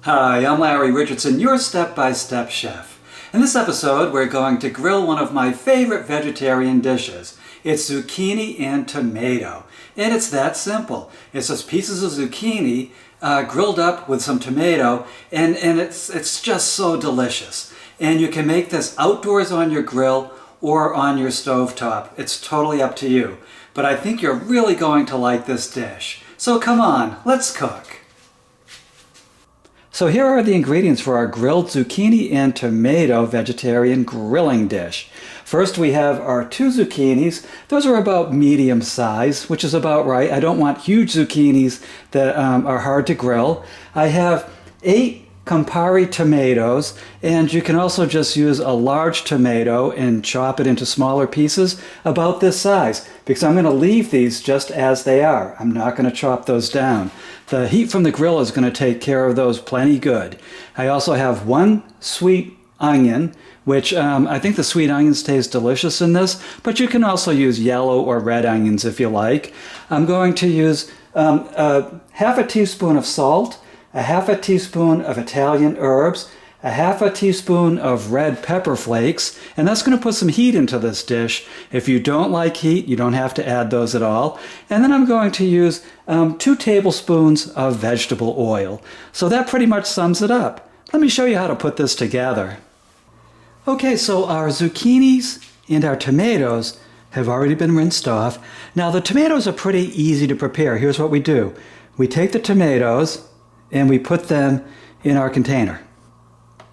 Hi, I'm Larry Richardson, your step-by-step chef. In this episode, we're going to grill one of my favorite vegetarian dishes. It's zucchini and tomato. And it's that simple. It's just pieces of zucchini grilled up with some tomato, and it's just so delicious. And you can make this outdoors on your grill or on your stovetop. It's totally up to you. But I think you're really going to like this dish. So come on, let's cook. So here are the ingredients for our grilled zucchini and tomato vegetarian grilling dish. First we have our 2 zucchinis. Those are about medium size, which is about right. I don't want huge zucchinis that are hard to grill. I have 8 Campari tomatoes, and you can also just use a large tomato and chop it into smaller pieces about this size, because I'm going to leave these just as they are. I'm not going to chop those down. The heat from the grill is going to take care of those plenty good. I also have 1 sweet onion, which I think the sweet onions taste delicious in this, but you can also use yellow or red onions if you like. I'm going to use half a teaspoon of salt, a half a teaspoon of Italian herbs, a half a teaspoon of red pepper flakes, and that's going to put some heat into this dish. If you don't like heat, you don't have to add those at all. And then I'm going to use 2 tablespoons of vegetable oil. So that pretty much sums it up. Let me show you how to put this together. Okay, so our zucchinis and our tomatoes have already been rinsed off. Now the tomatoes are pretty easy to prepare. Here's what we do. We take the tomatoes and we put them in our container.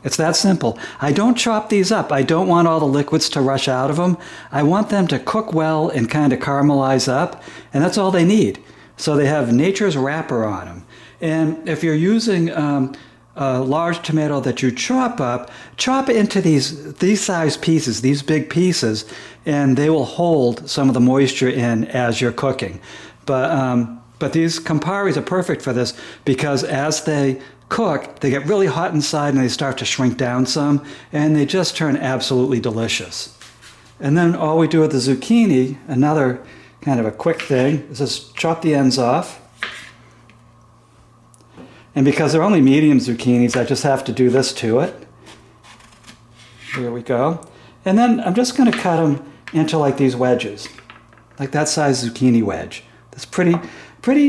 It's that simple. I don't chop these up. I don't want all the liquids to rush out of them. I want them to cook well and kind of caramelize up, and that's all they need. So they have nature's wrapper on them. And if you're using a large tomato that you chop up, chop it into these size pieces, these big pieces, and they will hold some of the moisture in as you're cooking. But these Camparis are perfect for this because as they cook, they get really hot inside and they start to shrink down some, and they just turn absolutely delicious. And then all we do with the zucchini, another kind of a quick thing, is just chop the ends off. And because they're only medium zucchinis, I just have to do this to it. There we go. And then I'm just going to cut them into like these wedges, like that size zucchini wedge. That's pretty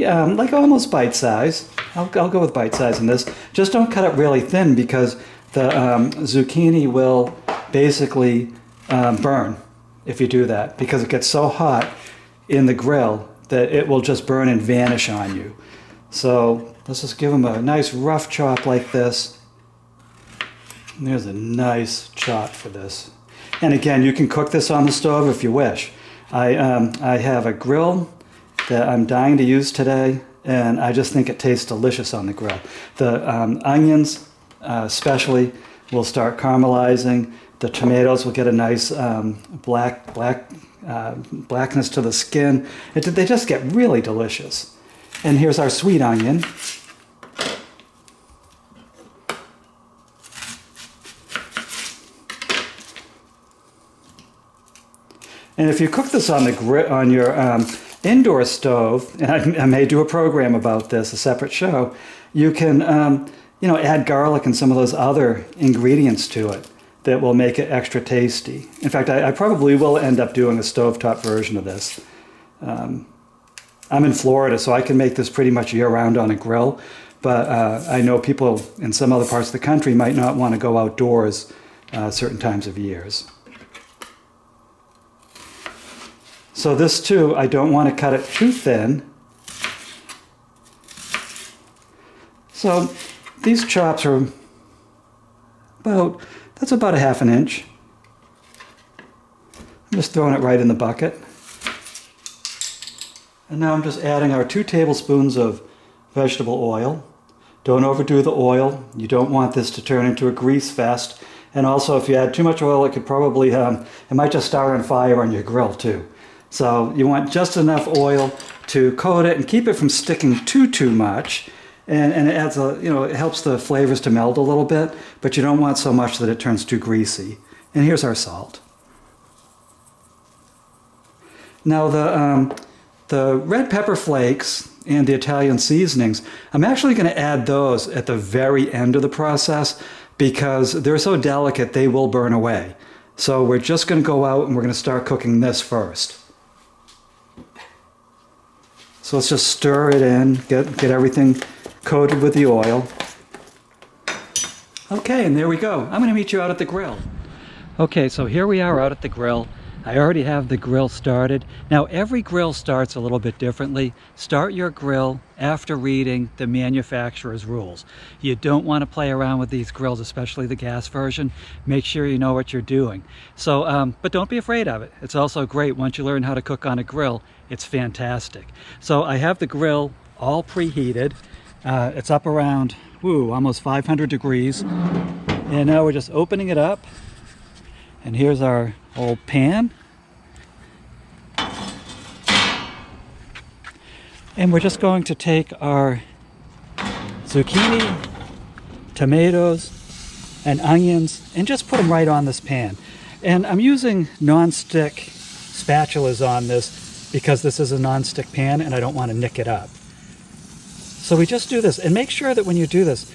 like almost bite size. I'll go with bite size in this. Just don't cut it really thin because the zucchini will basically burn if you do that, because it gets so hot in the grill that it will just burn and vanish on you. So let's just give them a nice rough chop like this. And there's a nice chop for this. And again, you can cook this on the stove if you wish. I have a grill that I'm dying to use today, and I just think it tastes delicious on the grill. The onions especially will start caramelizing. The tomatoes will get a nice blackness to the skin. They just get really delicious. And here's our sweet onion. And if you cook this on your indoor stove, and I may do a program about this, a separate show, you can add garlic and some of those other ingredients to it that will make it extra tasty. In fact, I probably will end up doing a stovetop version of this. I'm in Florida, so I can make this pretty much year-round on a grill, but I know people in some other parts of the country might not want to go outdoors certain times of years. So this too, I don't want to cut it too thin. So these chops are that's about a ½ an inch. I'm just throwing it right in the bucket. And now I'm just adding our 2 tablespoons of vegetable oil. Don't overdo the oil. You don't want this to turn into a grease fest. And also if you add too much oil, it could probably, it might just start on fire on your grill too. So you want just enough oil to coat it and keep it from sticking too much. And it adds it helps the flavors to meld a little bit, but you don't want so much that it turns too greasy. And here's our salt. Now The red pepper flakes and the Italian seasonings, I'm actually going to add those at the very end of the process because they're so delicate they will burn away. So we're just going to go out and we're going to start cooking this first. So let's just stir it in, get everything coated with the oil. Okay, and there we go. I'm going to meet you out at the grill. Okay, so here we are out at the grill. I already have the grill started. Now every grill starts a little bit differently. Start your grill after reading the manufacturer's rules. You don't want to play around with these grills, especially the gas version. Make sure you know what you're doing. So, but don't be afraid of it. It's also great once you learn how to cook on a grill. It's fantastic. So I have the grill all preheated. It's up around, almost 500 degrees. And now we're just opening it up. And here's our old pan. And we're just going to take our zucchini, tomatoes, and onions and just put them right on this pan. And I'm using non-stick spatulas on this because this is a non-stick pan and I don't want to nick it up. So we just do this, and make sure that when you do this,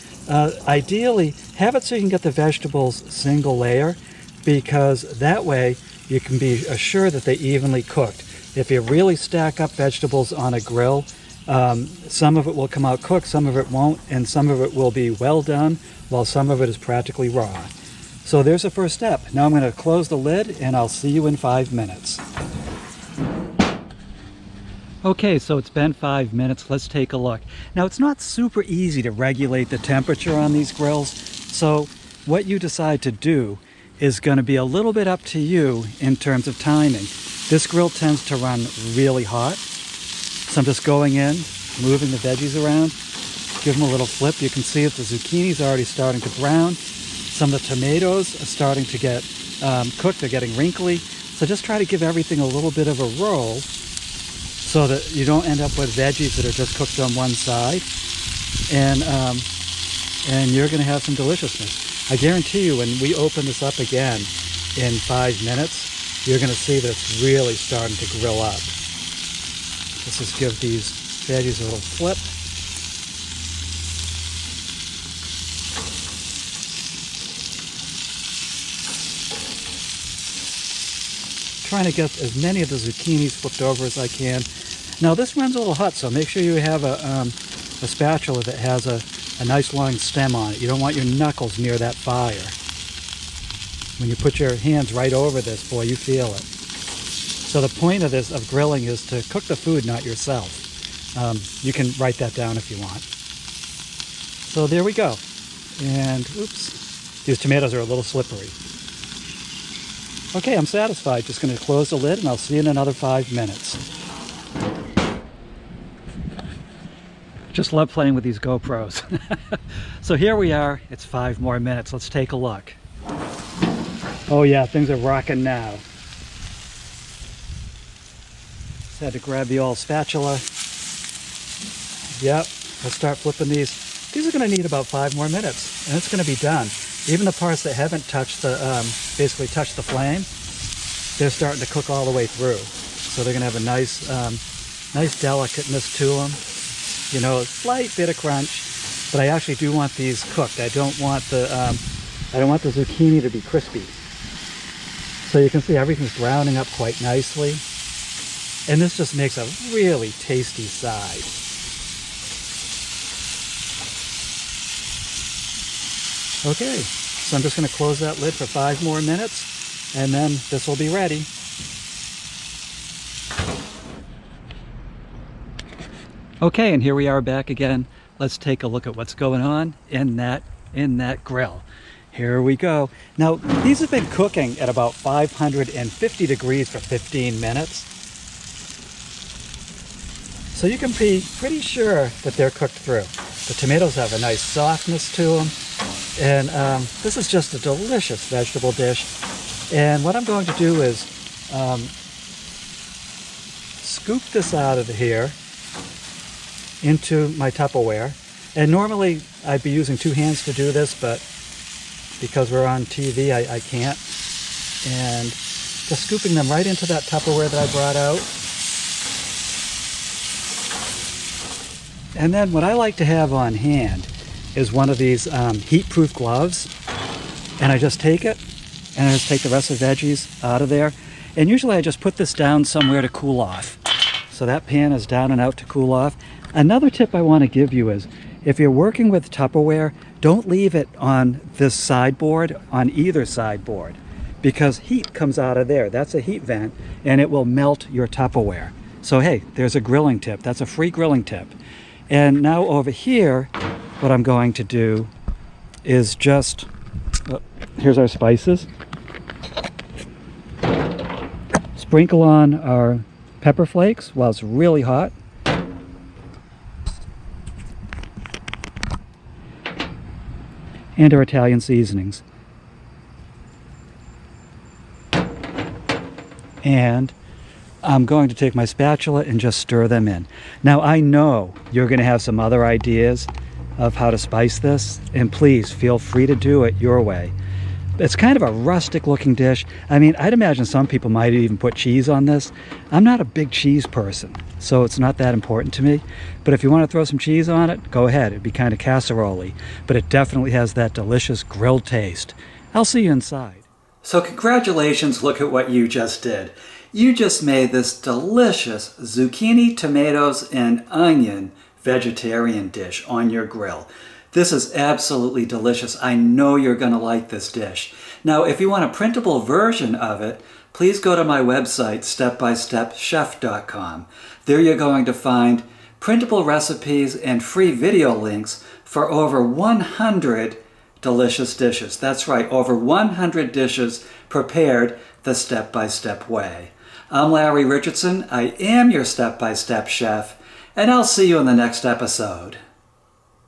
ideally have it so you can get the vegetables single layer, because that way you can be assured that they're evenly cooked. If you really stack up vegetables on a grill, some of it will come out cooked, some of it won't, and some of it will be well done, while some of it is practically raw. So there's the first step. Now I'm going to close the lid, and I'll see you in 5 minutes. Okay, so it's been 5 minutes. Let's take a look. Now it's not super easy to regulate the temperature on these grills, so what you decide to do is going to be a little bit up to you in terms of timing. This grill tends to run really hot, so I'm just going in, moving the veggies around, give them a little flip. You can see that the zucchini is already starting to brown. Some of the tomatoes are starting to get cooked, they're getting wrinkly. So just try to give everything a little bit of a roll so that you don't end up with veggies that are just cooked on one side. And you're going to have some deliciousness. I guarantee you when we open this up again in 5 minutes, you're going to see that it's really starting to grill up. Let's just give these veggies a little flip. Trying to get as many of the zucchinis flipped over as I can. Now this runs a little hot, so make sure you have a spatula that has a nice long stem on it. You don't want your knuckles near that fire. When you put your hands right over this, boy, you feel it. So the point of this, of grilling, is to cook the food, not yourself. You can write that down if you want. So there we go. And, oops, these tomatoes are a little slippery. Okay, I'm satisfied. Just going to close the lid and I'll see you in another 5 minutes. Just love playing with these GoPros. So here we are. It's 5 more minutes. Let's take a look. Oh yeah, things are rocking now. Just had to grab the old spatula. Yep, let's start flipping these. These are going to need about 5 more minutes and it's going to be done. Even the parts that haven't touched the, basically touched the flame, they're starting to cook all the way through. So they're going to have a nice, nice delicateness to them. You know, a slight bit of crunch, but I actually do want these cooked. I don't want the zucchini to be crispy. So you can see everything's browning up quite nicely. And this just makes a really tasty side. Okay, so I'm just going to close that lid for 5 more minutes, and then this will be ready. Okay, and here we are back again. Let's take a look at what's going on in that grill. Here we go. Now, these have been cooking at about 550 degrees for 15 minutes. So you can be pretty sure that they're cooked through. The tomatoes have a nice softness to them. And this is just a delicious vegetable dish. And what I'm going to do is scoop this out of here into my Tupperware. And normally I'd be using 2 hands to do this, but because we're on TV, I can't. And just scooping them right into that Tupperware that I brought out. And then what I like to have on hand is one of these heat-proof gloves. And I just take it, and I just take the rest of the veggies out of there. And usually I just put this down somewhere to cool off. So that pan is down and out to cool off. Another tip I want to give you is, if you're working with Tupperware, don't leave it on this sideboard, on either sideboard, because heat comes out of there. That's a heat vent, and it will melt your Tupperware. So hey, there's a grilling tip. That's a free grilling tip. And now over here, what I'm going to do is just, here's our spices. Sprinkle on our pepper flakes while it's really hot. And our Italian seasonings. And I'm going to take my spatula and just stir them in. Now I know you're going to have some other ideas of how to spice this, and please feel free to do it your way. It's kind of a rustic looking dish. I mean, I'd imagine some people might even put cheese on this. I'm not a big cheese person, so it's not that important to me. But if you want to throw some cheese on it, go ahead. It'd be kind of casserole-y, but it definitely has that delicious grilled taste. I'll see you inside. So congratulations, look at what you just did. You just made this delicious zucchini, tomatoes, and onion vegetarian dish on your grill. This is absolutely delicious. I know you're going to like this dish. Now, if you want a printable version of it, please go to my website, stepbystepchef.com. There you're going to find printable recipes and free video links for over 100 delicious dishes. That's right, over 100 dishes prepared the step-by-step way. I'm Larry Richardson. I am your step-by-step chef, and I'll see you in the next episode.